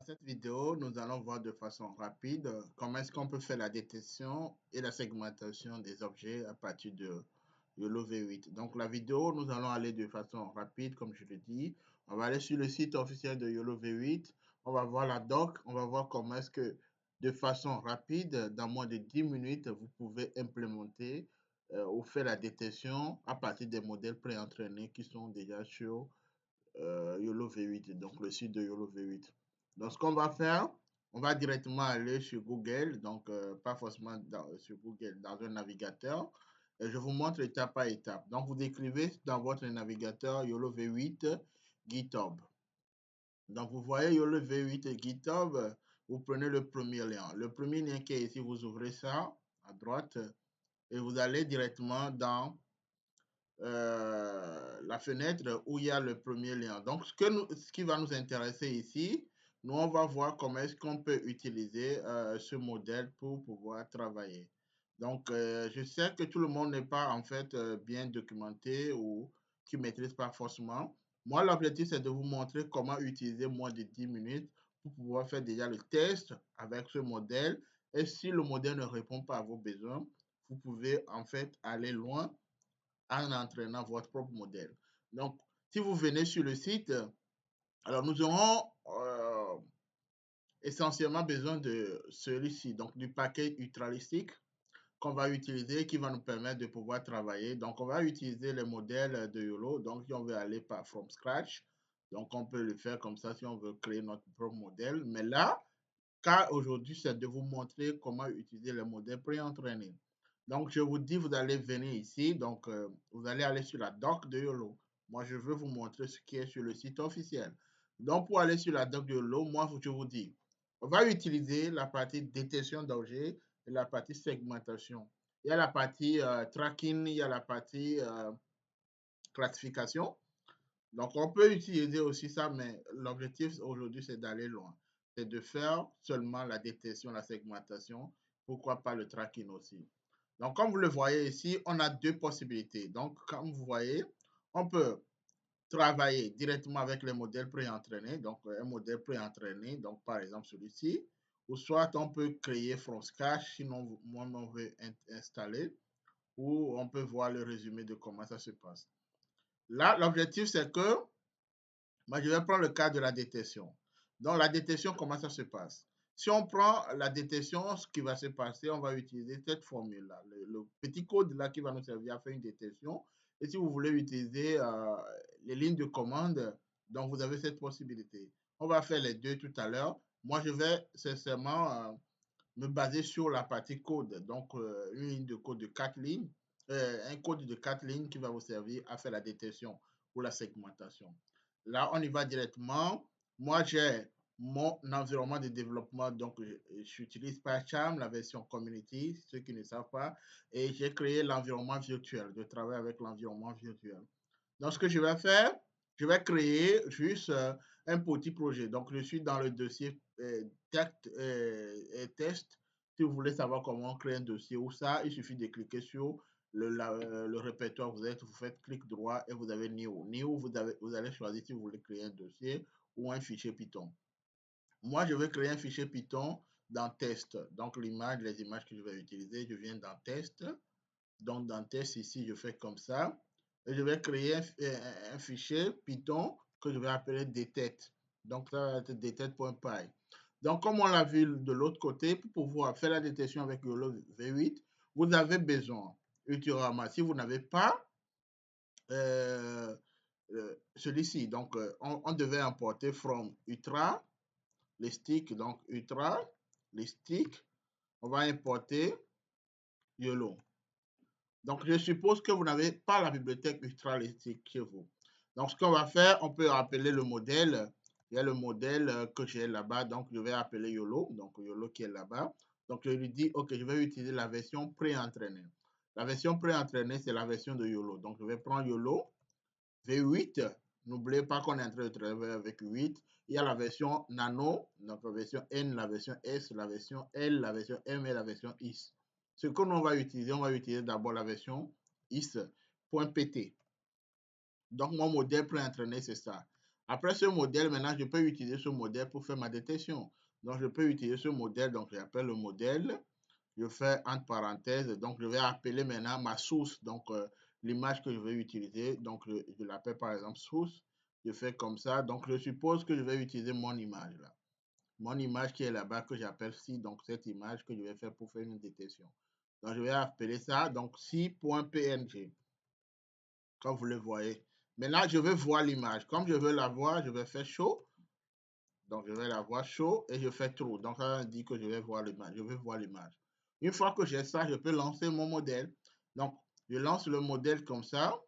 Cette vidéo, nous allons voir de façon rapide comment est-ce qu'on peut faire la détection et la segmentation des objets à partir de YOLO V8. Donc la vidéo, nous allons aller de façon rapide, comme je l'ai dit. On va aller sur le site officiel de YOLO V8. On va voir la doc. On va voir comment est-ce que de façon rapide, dans moins de 10 minutes, vous pouvez implémenter ou faire la détection à partir des modèles préentraînés qui sont déjà sur YOLO V8, donc le site de YOLO V8. Donc, ce qu'on va faire, on va directement aller sur Google, donc pas forcément sur Google, dans un navigateur. Et je vous montre étape par étape. Donc, vous écrivez dans votre navigateur YOLO V8 GitHub. Donc, vous voyez YOLO V8 GitHub, vous prenez le premier lien. Le premier lien qui est ici, vous ouvrez ça à droite et vous allez directement dans la fenêtre où il y a le premier lien. Donc, ce qui va nous intéresser ici, nous, on va voir comment est-ce qu'on peut utiliser ce modèle pour pouvoir travailler. Donc, je sais que tout le monde n'est pas en fait bien documenté ou qui ne maîtrise pas forcément. Moi, l'objectif, c'est de vous montrer comment utiliser moins de 10 minutes pour pouvoir faire déjà le test avec ce modèle. Et si le modèle ne répond pas à vos besoins, vous pouvez en fait aller loin en entraînant votre propre modèle. Donc, si vous venez sur le site, alors nous aurons essentiellement besoin de celui-ci, donc du paquet ultralistique qu'on va utiliser, qui va nous permettre de pouvoir travailler. Donc, on va utiliser les modèles de YOLO. Donc, si on veut aller par from scratch, donc on peut le faire comme ça si on veut créer notre propre modèle. Mais là, car aujourd'hui, c'est de vous montrer comment utiliser les modèles pré-entraînés. Donc, je vous dis, vous allez venir ici. Donc, vous allez aller sur la doc de YOLO. Moi, je veux vous montrer ce qui est sur le site officiel. Donc, pour aller sur la doc de YOLO, moi, je vous dis, on va utiliser la partie détection d'objets et la partie segmentation. Il y a la partie tracking, il y a la partie classification. Donc, on peut utiliser aussi ça, mais l'objectif aujourd'hui, c'est d'aller loin. C'est de faire seulement la détection, la segmentation. Pourquoi pas le tracking aussi. Donc, comme vous le voyez ici, on a deux possibilités. Donc, comme vous voyez, on peut travailler directement avec les modèles pré-entraînés. Donc, un modèle pré-entraîné, donc par exemple celui-ci. Ou soit on peut créer from scratch, sinon moi on veut installer. Ou on peut voir le résumé de comment ça se passe. Là, l'objectif, c'est que moi, je vais prendre le cas de la détection. Donc, la détection, comment ça se passe? Si on prend la détection, ce qui va se passer, on va utiliser cette formule-là, le petit code là qui va nous servir à faire une détection. Et si vous voulez utiliser les lignes de commande, donc vous avez cette possibilité. On va faire les deux tout à l'heure. Moi, je vais sincèrement me baser sur la partie code. Donc, une ligne de code de 4 lignes, un code de 4 lignes qui va vous servir à faire la détection ou la segmentation. Là, on y va directement. Moi, j'ai mon environnement de développement, donc j'utilise PyCharm, la version community, ceux qui ne savent pas, et j'ai créé l'environnement virtuel, je travaille avec l'environnement virtuel. Donc, ce que je vais faire, je vais créer juste un petit projet. Donc, je suis dans le dossier test. Si vous voulez savoir comment créer un dossier ou ça, il suffit de cliquer sur le répertoire. Vous faites clic droit et vous avez New. New, vous allez choisir si vous voulez créer un dossier ou un fichier Python. Moi, je vais créer un fichier Python dans test. Donc, l'image, les images que je vais utiliser, je viens dans test. Donc, dans test, ici, je fais comme ça. Et je vais créer un fichier Python que je vais appeler detect. Donc, ça va être detect.py. Donc, comme on l'a vu de l'autre côté, pour pouvoir faire la détection avec YOLO V8, vous avez besoin, ultérieurement, si vous n'avez pas celui-ci, donc on devait importer from Ultra, les sticks, donc Ultra, les sticks, on va importer YOLO. Donc, je suppose que vous n'avez pas la bibliothèque ultralistique chez vous. Donc, ce qu'on va faire, on peut appeler le modèle. Il y a le modèle que j'ai là-bas. Donc, je vais appeler YOLO. Donc, YOLO qui est là-bas. Donc, je lui dis, OK, je vais utiliser la version pré-entraînée. La version pré-entraînée, c'est la version de YOLO. Donc, je vais prendre YOLO V8. N'oubliez pas qu'on est en train de travailler avec 8. Il y a la version Nano, donc la version N, la version S, la version L, la version M et la version IS. Ce que l'on va utiliser d'abord la version is.pt. Donc, mon modèle pré-entraîné, c'est ça. Après ce modèle, maintenant, je peux utiliser ce modèle pour faire ma détection. Donc, je peux utiliser ce modèle, donc j'appelle le modèle. Je fais entre parenthèses, donc je vais appeler maintenant ma source, donc l'image que je vais utiliser, donc je l'appelle par exemple source, je fais comme ça, donc je suppose que je vais utiliser mon image là, mon image qui est là-bas que j'appelle si, donc cette image que je vais faire pour faire une détection. Donc je vais appeler ça, donc si.png, comme vous le voyez. Maintenant, je vais voir l'image. Comme je veux la voir, je vais faire show. Donc, je vais la voir show et je fais true. Donc, ça dit que je vais voir l'image. Je vais voir l'image. Une fois que j'ai ça, je peux lancer mon modèle. Donc, je lance le modèle comme ça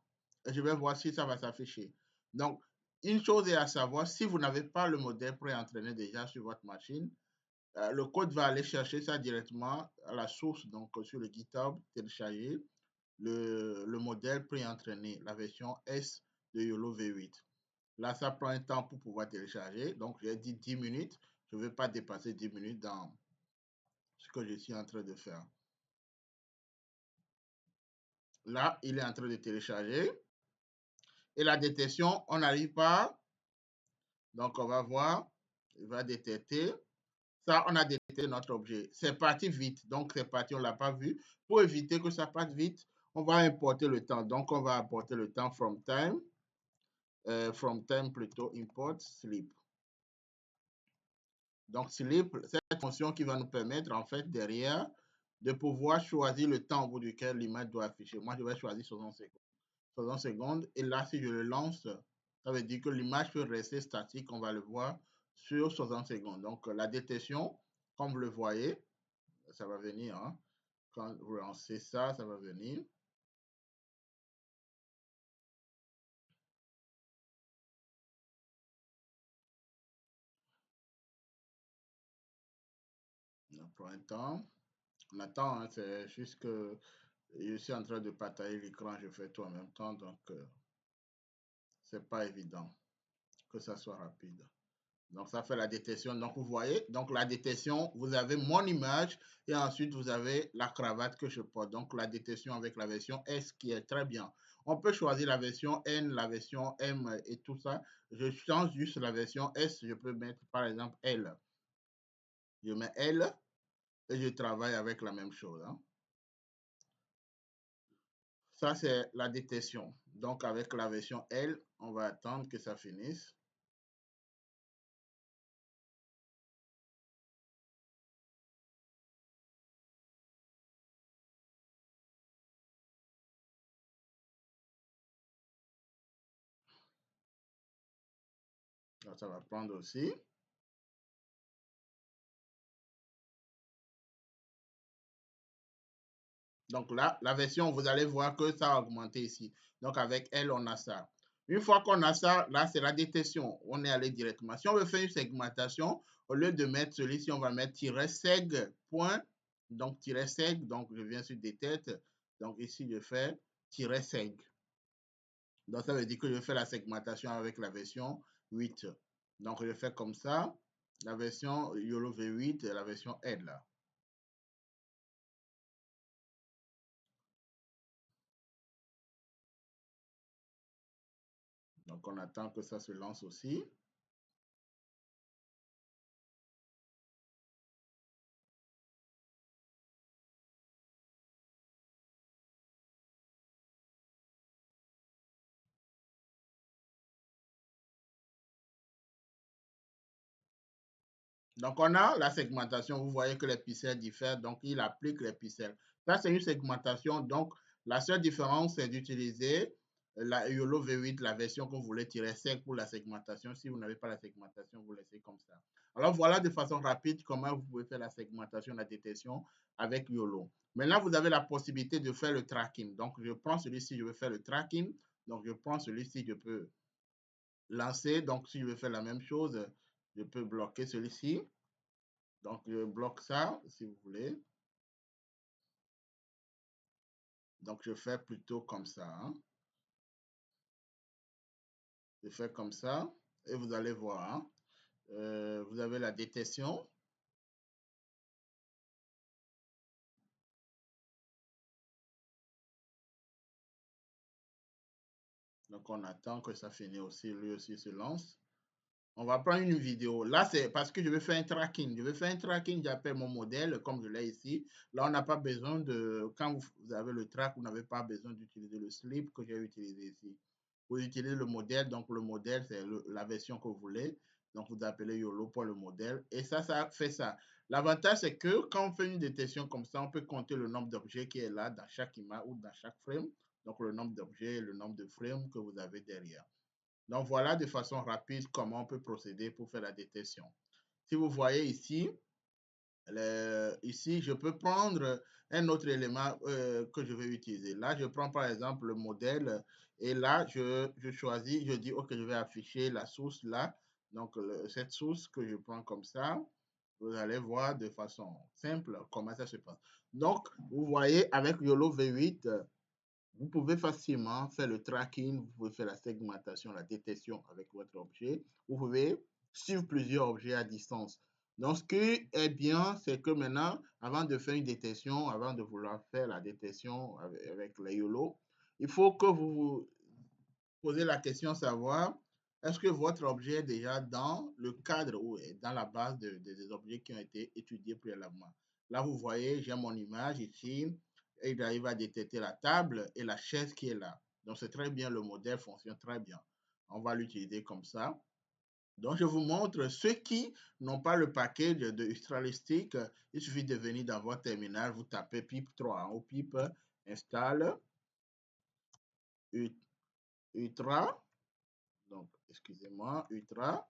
et je vais voir si ça va s'afficher. Donc, une chose est à savoir, si vous n'avez pas le modèle pré-entraîné déjà sur votre machine, le code va aller chercher ça directement à la source, donc sur le GitHub, télécharger le modèle pré-entraîné, la version S de YOLO V8. Là, ça prend un temps pour pouvoir télécharger. Donc, j'ai dit 10 minutes. Je ne vais pas dépasser 10 minutes dans ce que je suis en train de faire. Là, il est en train de télécharger. Et la détection, on n'arrive pas. Donc, on va voir. Il va détecter. Ça, on a détecté notre objet. C'est parti vite. Donc, c'est parti, on ne l'a pas vu. Pour éviter que ça passe vite, on va importer le temps. Donc, on va importer le temps from time. From time plutôt, import sleep. Donc, sleep, cette fonction qui va nous permettre, en fait, derrière, de pouvoir choisir le temps au bout duquel l'image doit afficher. Moi, je vais choisir 60 secondes. 60 secondes. Et là, si je le lance, ça veut dire que l'image peut rester statique. On va le voir sur 60 secondes. Donc, la détection, comme vous le voyez, ça va venir. Hein. Quand vous lancez ça, ça va venir. On prend un temps. On attend, hein, c'est juste que je suis en train de partager l'écran, je fais tout en même temps, donc c'est pas évident que ça soit rapide. Donc, ça fait la détection. Donc, vous voyez, donc la détection, vous avez mon image et ensuite vous avez la cravate que je porte. Donc, la détection avec la version S qui est très bien. On peut choisir la version N, la version M et tout ça. Je change juste la version S. Je peux mettre par exemple L. Je mets L et je travaille avec la même chose. Hein. Ça, c'est la détection. Donc, avec la version L, on va attendre que ça finisse. Donc, ça va prendre aussi. Donc là, la version, vous allez voir que ça a augmenté ici. Donc avec elle, on a ça. Une fois qu'on a ça, là, c'est la détection. On est allé directement. Si on veut faire une segmentation, au lieu de mettre celui-ci, on va mettre -seg, point. Donc -seg, donc je viens sur des têtes. Donc ici, je fais -seg. Donc ça veut dire que je fais la segmentation avec la version 8. Donc je fais comme ça, la version YOLO V8 et la version L. Là. Donc on attend que ça se lance aussi. Donc, on a la segmentation. Vous voyez que les pixels diffèrent, donc il applique les pixels. Ça, c'est une segmentation. Donc, la seule différence, c'est d'utiliser la YOLO V8, la version que vous voulez tirer sec pour la segmentation. Si vous n'avez pas la segmentation, vous laissez comme ça. Alors, voilà de façon rapide comment vous pouvez faire la segmentation, la détection avec YOLO. Maintenant, vous avez la possibilité de faire le tracking. Donc, je prends celui-ci, je veux faire le tracking. Donc, je prends celui-ci, je peux lancer. Donc, si je veux faire la même chose, je peux bloquer celui-ci. Donc, je bloque ça, si vous voulez. Donc, je fais plutôt comme ça. Hein. Je fais comme ça. Et vous allez voir. Hein. Vous avez la détection. Donc, on attend que ça finisse aussi. Lui aussi se lance. On va prendre une vidéo. Là, c'est parce que je vais faire un tracking. Je vais faire un tracking, j'appelle mon modèle, comme je l'ai ici. Là, on n'a pas besoin de... Quand vous avez le track, vous n'avez pas besoin d'utiliser le slip que j'ai utilisé ici. Vous utilisez le modèle. Donc, le modèle, c'est la version que vous voulez. Donc, vous appelez YOLO pour le modèle. Et ça fait ça. L'avantage, c'est que quand on fait une détection comme ça, on peut compter le nombre d'objets qui est là dans chaque image ou dans chaque frame. Donc, le nombre d'objets, le nombre de frames que vous avez derrière. Donc voilà de façon rapide comment on peut procéder pour faire la détection. Si vous voyez ici, ici je peux prendre un autre élément que je vais utiliser. Là, je prends par exemple le modèle et là, je choisis, je dis, OK, je vais afficher la source là. Donc, cette source que je prends comme ça, vous allez voir de façon simple comment ça se passe. Donc, vous voyez, avec YOLO V8, vous pouvez facilement faire le tracking, vous pouvez faire la segmentation, la détection avec votre objet. Vous pouvez suivre plusieurs objets à distance. Donc, ce qui est bien, c'est que maintenant, avant de faire une détection, avant de vouloir faire la détection avec les YOLO, il faut que vous vous posez la question savoir est-ce que votre objet est déjà dans le cadre ou dans la base des objets qui ont été étudiés préalablement. Là, vous voyez, j'ai mon image ici et il arrive à détecter la table et la chaise qui est là. Donc, c'est très bien, le modèle fonctionne très bien. On va l'utiliser comme ça. Donc, je vous montre ceux qui n'ont pas le package de Ustralistic. Il suffit de venir dans votre terminal, vous tapez PIP 3 en haut, PIP, installe, Ultra, donc excusez-moi, Ultra,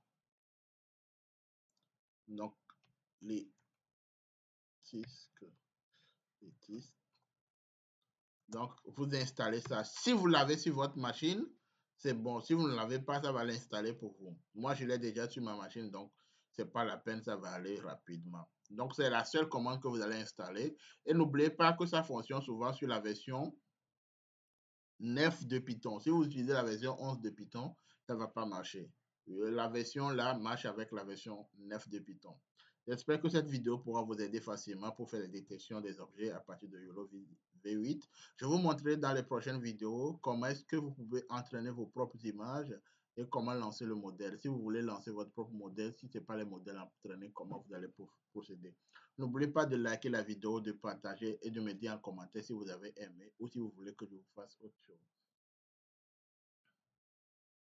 donc les disques, les disques. Donc, vous installez ça. Si vous l'avez sur votre machine, c'est bon. Si vous ne l'avez pas, ça va l'installer pour vous. Moi, je l'ai déjà sur ma machine, donc c'est pas la peine, ça va aller rapidement. Donc, c'est la seule commande que vous allez installer. Et n'oubliez pas que ça fonctionne souvent sur la version 9 de Python. Si vous utilisez la version 11 de Python, ça ne va pas marcher. La version là marche avec la version 9 de Python. J'espère que cette vidéo pourra vous aider facilement pour faire la détection des objets à partir de YOLO V8. Je vais vous montrer dans les prochaines vidéos comment est-ce que vous pouvez entraîner vos propres images et comment lancer le modèle. Si vous voulez lancer votre propre modèle, si ce n'est pas les modèles entraînés, comment vous allez procéder. N'oubliez pas de liker la vidéo, de partager et de me dire en commentaire si vous avez aimé ou si vous voulez que je vous fasse autre chose.